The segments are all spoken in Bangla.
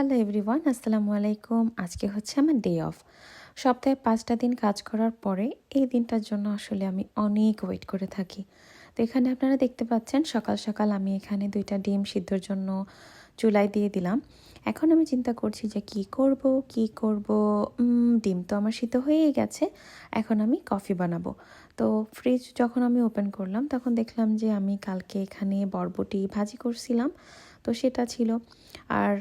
হ্যালো এভরিওয়ান, আসসালামু আলাইকুম। আজকে হচ্ছে আমার ডে অফ। সপ্তাহে ৫টা দিন কাজ করার পরে এই দিনটার জন্য আসলে আমি অনেক ওয়েট করে থাকি। তো এখানে আপনারা দেখতে পাচ্ছেন সকাল সকাল আমি এখানে ২টা ডিম সিদ্ধর জন্য চুলায় দিয়ে দিলাম। এখন আমি চিন্তা করছি যে কি করব। ডিম তো আমার সিদ্ধ হয়েই গেছে, এখন আমি কফি বানাবো। তো ফ্রিজ যখন আমি ওপেন করলাম তখন দেখলাম যে আমি কালকে এখানে বরবটি ভাজি করছিলাম, তো সেটা ছিল। আর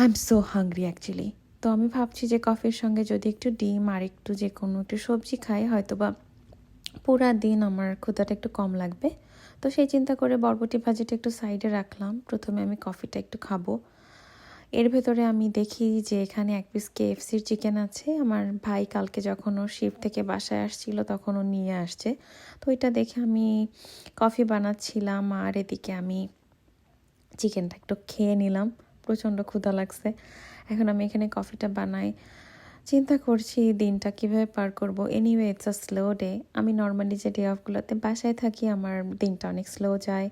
I am so hungry actually. তো আমি ভাবছি যে কফির সঙ্গে যদি একটু ডিম আর একটু যে কোনো একটু সবজি খাই, হয়তো বা পুরা দিন আমার ক্ষুধাটা একটু কম লাগবে। তো সেই চিন্তা করে বরবটি ভাজিটা একটু সাইডে রাখলাম, প্রথমে আমি কফিটা একটু খাবো। এর ভেতরে আমি দেখি যে এখানে ১ পিস KFCর চিকেন আছে। আমার ভাই কালকে যখন ওর শিফট থেকে বাসায় আসছিল তখন ও নিয়ে আসছে। তো ওইটা দেখে আমি কফি বানাচ্ছিলাম আর এদিকে আমি চিকেনটা একটু খেয়ে নিলাম। প্রচণ্ড ক্ষুধা লাগছে। এখন আমি এখানে কফিটা বানাই, চিন্তা করছি দিনটা কিভাবে পার করব। Anyway it's a slow day. আমি নর্মালি যে ডে অফগুলোতে বাসায় থাকি আমার দিনটা অনেক স্লো যায়।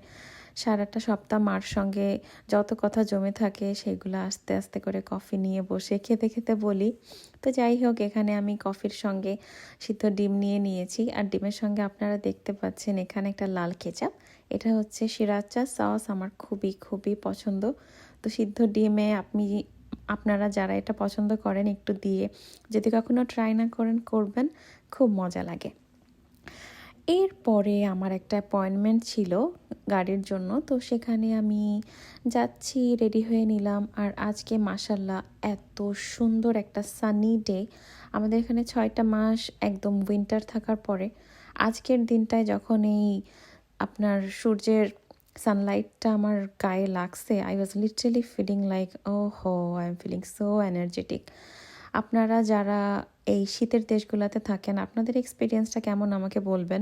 সারাটা সপ্তাহ মার সঙ্গে যত কথা জমে থাকে সেগুলো আস্তে আস্তে করে কফি নিয়ে বসে খেতে খেতে বলি। তো যাই হোক, এখানে আমি কফির সঙ্গে সিদ্ধ ডিম নিয়ে নিয়েছি, আর ডিমের সঙ্গে আপনারা দেখতে পাচ্ছেন এখানে একটা লাল কেচাপ। এটা হচ্ছে সিরাচা সস, আমার খুবই খুবই পছন্দ। তো সিদ্ধ ডিমে আপনারা যারা এটা পছন্দ করেন একটু দিয়ে যদি কখনো ট্রাই না করেন, করবেন, খুব মজা লাগে। এরপরে আমার একটা অ্যাপয়েন্টমেন্ট ছিল গাড়ির জন্য, তো সেখানে আমি যাচ্ছি, রেডি হয়ে নিলাম। আর আজকে মাশাল্লাহ এত সুন্দর একটা সানি ডে। আমাদের এখানে ৬টা মাস একদম উইন্টার থাকার পরে আজকের দিনটায় যখন এই আপনার সূর্যের সানলাইটটা আমার গায়ে লাগছে, I was literally feeling like ও হো, I am feeling so energetic. আপনারা যারা এই শীতের দেশগুলোতে থাকেন আপনাদের এক্সপিরিয়েন্সটা কেমন আমাকে বলবেন।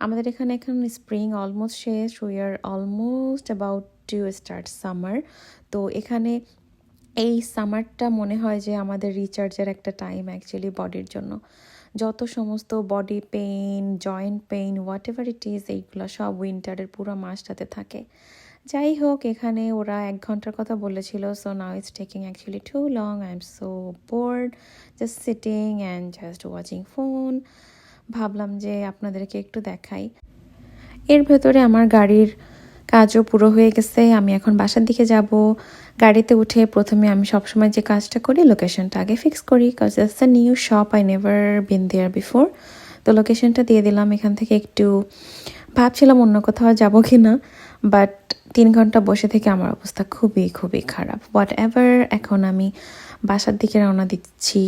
আমাদের এখানে এখন স্প্রিং অলমোস্ট শেষ, we are almost about to start summer. তো এখানে এই সামারটা মনে হয় যে আমাদের রিচার্জের একটা টাইম অ্যাকচুয়ালি বডির জন্য। যত সমস্ত body pain, joint pain, what ever it is, এইগুলো সব উইন্টারের পুরো মাসটাতে থাকে। যাই হোক, এখানে ওরা ১ ঘন্টার কথা বলেছিল, so now it's taking actually too long. I am so bored, just sitting and just watching phone. ভাবলাম যে আপনাদেরকে একটু দেখাই। এর ভেতরে আমার গাড়ির কাজও পুরো হয়ে গেছে, আমি এখন বাসার দিকে যাব। গাড়িতে উঠে প্রথমে আমি সবসময় যে কাজটা করি, লোকেশনটা আগে ফিক্স করি, cause that's a new shop, I never been there before. তো লোকেশনটা দিয়ে দিলাম। এখান থেকে একটু ভাবছিলাম অন্য কোথাও যাব কি না, বাট ৩ ঘন্টা বসে থেকে আমার অবস্থা খুবই খুবই খারাপ। হোয়াট এভার, এখন আমি বাসার দিকে রওনা দিচ্ছি।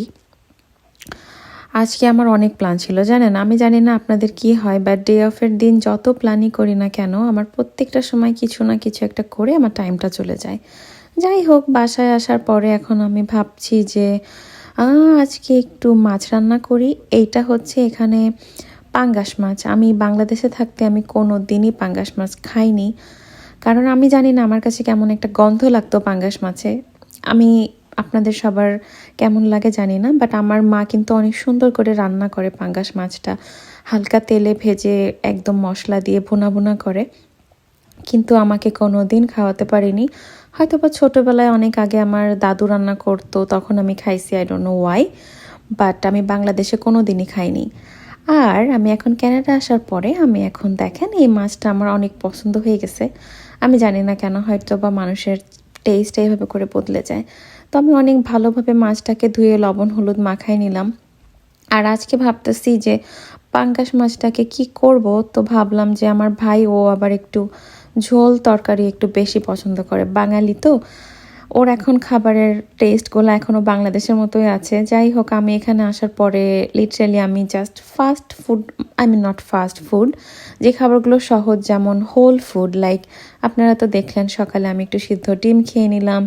আজকে আমার অনেক প্ল্যান ছিল, জানেন। আমি জানি না আপনাদের কি হয়, বাট ডে অফের দিন যত প্ল্যানই করি না কেন আমার প্রত্যেকটা সময় কিছু না কিছু একটা করে আমার টাইমটা চলে যায়। যাই হোক, বাসায় আসার পরে এখন আমি ভাবছি যে আজকে একটু মাছ রান্না করি। এইটা হচ্ছে এখানে পাঙ্গাস মাছ। আমি বাংলাদেশে থাকতে আমি কোনো দিনই পাঙ্গাস মাছ খাইনি, কারণ আমি জানি না আমার কাছে কেমন একটা গন্ধ লাগতো পাঙ্গাস মাছে। আমি আপনাদের সবার কেমন লাগে জানি না, বাট আমার মা কিন্তু অনেক সুন্দর করে রান্না করে পাঙ্গাস মাছটা, হালকা তেলে ভেজে একদম মশলা দিয়ে ভুনা ভুনা করে, কিন্তু আমাকে কোনো দিন খাওয়াতে পারিনি। হয়তো বা ছোটোবেলায় অনেক আগে আমার দাদু রান্না করতো, তখন আমি খাইছি, I don't know Y, but আমি বাংলাদেশে কোনো দিনই খাইনি। আর আমি এখন কানাডা আসার পরে আমি এখন দেখেন এই মাছটা আমার অনেক পছন্দ হয়ে গেছে। আমি জানি না কেন, হয়তো বা মানুষের টেস্ট এইভাবে করে বদলে যায়। তো আমি অনেক ভালোভাবে মাছটাকে ধুয়ে লবণ হলুদ মাখাই নিলাম। আর আজকে ভাবতেছি যে পাঙ্গাস মাছটাকে কি করব। তো ভাবলাম যে আমার ভাই ও আবার একটু ঝোল তরকারি একটু বেশি পছন্দ করে, বাঙালি তো, ওর এখন খাবারের টেস্টগুলো এখনও বাংলাদেশের মতোই আছে। যাই হোক, আমি এখানে আসার পরে লিটারালি আমি just fast food, I mean not fast food, যে খাবারগুলো সহজ, যেমন হোল ফুড, লাইক আপনারা তো দেখলেন সকালে আমি একটু সিদ্ধ ডিম খেয়ে নিলাম।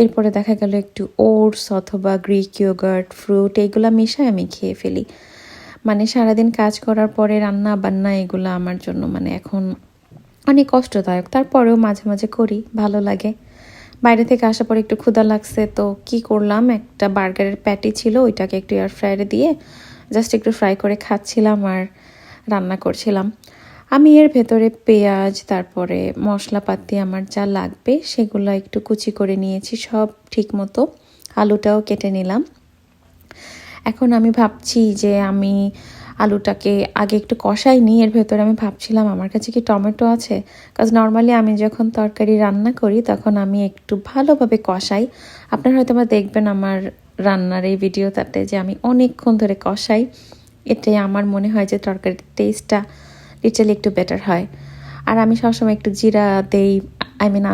এরপরে দেখা গেল একটু ওটস অথবা গ্রিক ইয়োগার্ট, ফ্রুট, এইগুলো মিশায় আমি খেয়ে ফেলি। মানে সারাদিন কাজ করার পরে রান্না বান্না এগুলো আমার জন্য মানে এখন অনেক কষ্টদায়ক। তারপরেও মাঝে মাঝে করি, ভালো লাগে। বাইরে থেকে আসার পর একটু ক্ষুধা লাগছে, তো কি করলাম, একটা বার্গারের প্যাটি ছিল, ওইটাকে একটু এয়ার ফ্রায়ারে দিয়ে জাস্ট একটু ফ্রাই করে খাচ্ছিলাম আর রান্না করছিলাম। আমি এর ভেতরে পেঁয়াজ তারপরে মশলাপাতি আমার যা লাগবে সেগুলো একটু কুচি করে নিয়েছি সব ঠিক মতো। আলুটাও কেটে নিলাম। এখন আমি ভাবছি যে আমি আলুটাকে আগে একটু কষাই নিই। এর ভেতরে আমি ভাবছিলাম আমার কাছে কি টমেটো আছে, কাজ নর্মালি আমি যখন তরকারি রান্না করি তখন আমি একটু ভালোভাবে কষাই। আপনারা হয়তো বা দেখবেন আমার রান্নার এই ভিডিওটাতে যে আমি অনেকক্ষণ ধরে কষাই। এতে আমার মনে হয় যে তরকারির টেস্টটা লিটারালি একটু বেটার হয়। আর আমি সবসময় একটু জিরা দেই,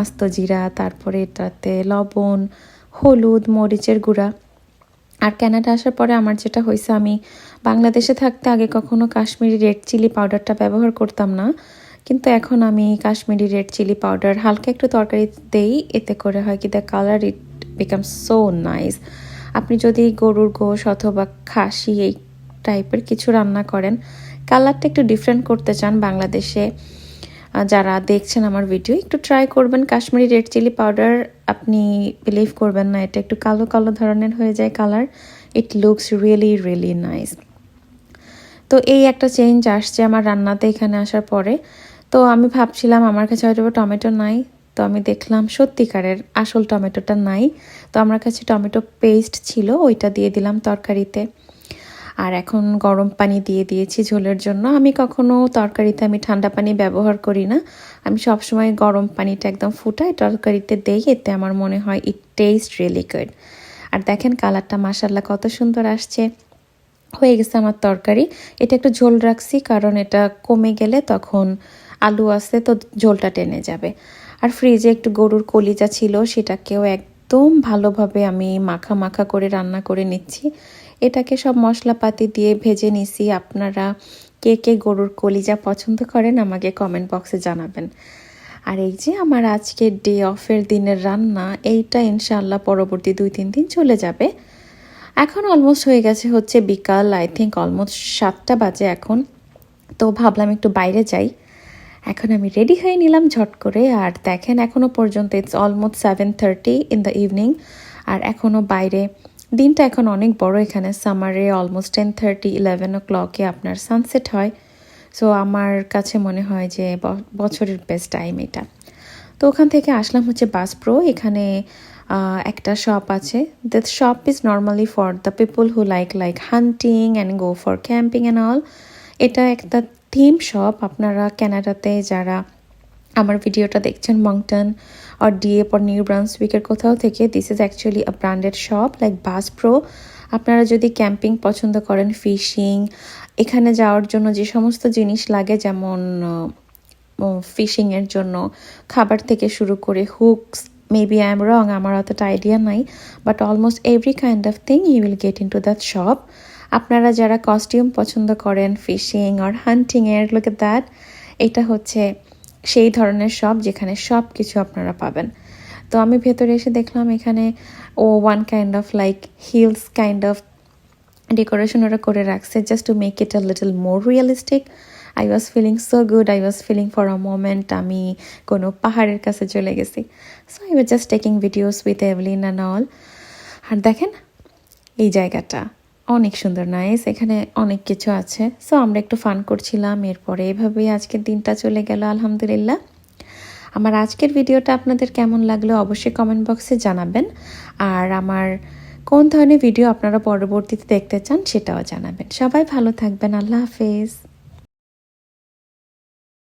আস্ত জিরা, তারপরে এটাতে লবণ, হলুদ, মরিচের গুঁড়া। আর কানাডা আসার পরে আমার যেটা হয়েছে, আমি বাংলাদেশে থাকতে আগে কখনো কাশ্মীরি রেড চিলি পাউডারটা ব্যবহার করতাম না, কিন্তু এখন আমি কাশ্মীরি রেড চিলি পাউডার হালকা একটু তরকারি দেই। এতে করে হয় কি the colour it become so nice. আপনি যদি গরুর গোশ অথবা খাসি এই টাইপের কিছু রান্না করেন, কালারটা একটু ডিফারেন্ট করতে চান বাংলাদেশে যারা দেখছেন আমার ভিডিও, একটু ট্রাই করবেন কাশ্মীরি রেড চিলি পাউডার। আপনি বিলিভ করবেন না, এটা একটু কালো কালো ধরনের হয়ে যায় colour. It looks really really nice. তো এই একটা চেঞ্জ আসছে আমার রান্নাতে এখানে আসার পরে। তো আমি ভাবছিলাম আমার কাছে হয়তো টমেটো নাই, তো আমি দেখলাম সত্যিকারের আসল টমেটোটা নাই। তো আমার কাছে টমেটো পেস্ট ছিল, ওইটা দিয়ে দিলাম তরকারিতে। আর এখন গরম পানি দিয়ে দিয়েছি ঝোলের জন্য। আমি কখনো তরকারিতে ঠান্ডা পানি ব্যবহার করি না, আমি সবসময় গরম পানিটা একদম ফুটাই তরকারিতে দেই। এতে আমার মনে হয় ইট টেস্ট রিয়েলি গুড। আর দেখেন কালারটা মাশাআল্লাহ কত সুন্দর আসছে। হয়ে গেছে আমার তরকারি। এটা একটু ঝোল রাখছি কারণ এটা কমে গেলে তখন আলু আছে তো ঝোলটা টেনে যাবে। আর ফ্রিজে একটু গরুর কলিজা ছিল, সেটাকেও একদম ভালোভাবে আমি মাখা মাখা করে রান্না করে নিচ্ছি। এটাকে সব মশলাপাতি দিয়ে ভেজে নিছি। আপনারা কে কে গরুর কলিজা পছন্দ করেন আমাকে কমেন্ট বক্সে জানাবেন। আর এই যে আমার আজকের ডে অফের দিনের রান্না, এইটা ইনশাআল্লাহ পরবর্তী 2-3 দিন চলে যাবে। এখন অলমোস্ট হয়ে গেছে হচ্ছে বিকাল, আই থিঙ্ক অলমোস্ট 7টা বাজে এখন। তো ভাবলাম একটু বাইরে যাই। এখন আমি রেডি হয়ে নিলাম ঝট করে। আর দেখেন এখনও পর্যন্ত it's almost 7:30 in the evening. আর এখনও বাইরে দিনটা এখন অনেক বড়। এখানে সামারে অলমোস্ট 10:30-11 o'clock-এ আপনার সানসেট হয়। সো আমার কাছে মনে হয় যে বছরের বেস্ট টাইম এটা। তো ওখান থেকে আসলাম হচ্ছে বাস প্রো। এখানে একটা শপ আছে। The shop is normally for the people who like hunting and go for camping and all. এটা একটা থিম শপ। আপনারা কানাডাতে যারা আমার ভিডিওটা দেখছেন মংটন আর ডিএপ আর নিউ ব্রান্সউইকের কোথাও থেকে, this is actually a branded shop like bus pro. আপনারা যদি ক্যাম্পিং পছন্দ করেন, ফিশিং, এখানে যাওয়ার জন্য যে সমস্ত জিনিস লাগে, যেমন ফিশিংয়ের জন্য খাবার থেকে শুরু করে hooks, maybe I am wrong, আমার অতটা আইডিয়া নাই, but almost every kind of thing you will get into that shop. আপনারা যারা কস্টিউম পছন্দ করেন ফিশিং আর হান্টিংয়ের, লুক এট দ্যাট, এটা হচ্ছে সেই ধরনের শপ যেখানে সব কিছু আপনারা পাবেন। তো আমি ভেতরে এসে দেখলাম এখানে one kind of like hills kind of decoration ওরা করে রাখছে just to make it a little more realistic. I was feeling so good, I was feeling for a moment আমি কোনো পাহাড়ের কাছে চলে গেছি। So I was just taking videos with Evelyn and all. আর দেখেন এই জায়গাটা অনেক সুন্দর, নাইস, এখানে অনেক কিছু আছে। সো আমরা একটু ফান করছিলাম। এরপরে এভাবেই আজকের দিনটা চলে গেল আলহামদুলিল্লাহ। আমার আজকের ভিডিওটা আপনাদের কেমন লাগলো অবশ্যই কমেন্ট বক্সে জানাবেন। আর আমার কোন ধরনের ভিডিও আপনারা পরবর্তীতে দেখতে চান সেটাও জানাবেন। সবাই ভালো থাকবেন। আল্লাহ হাফেজ।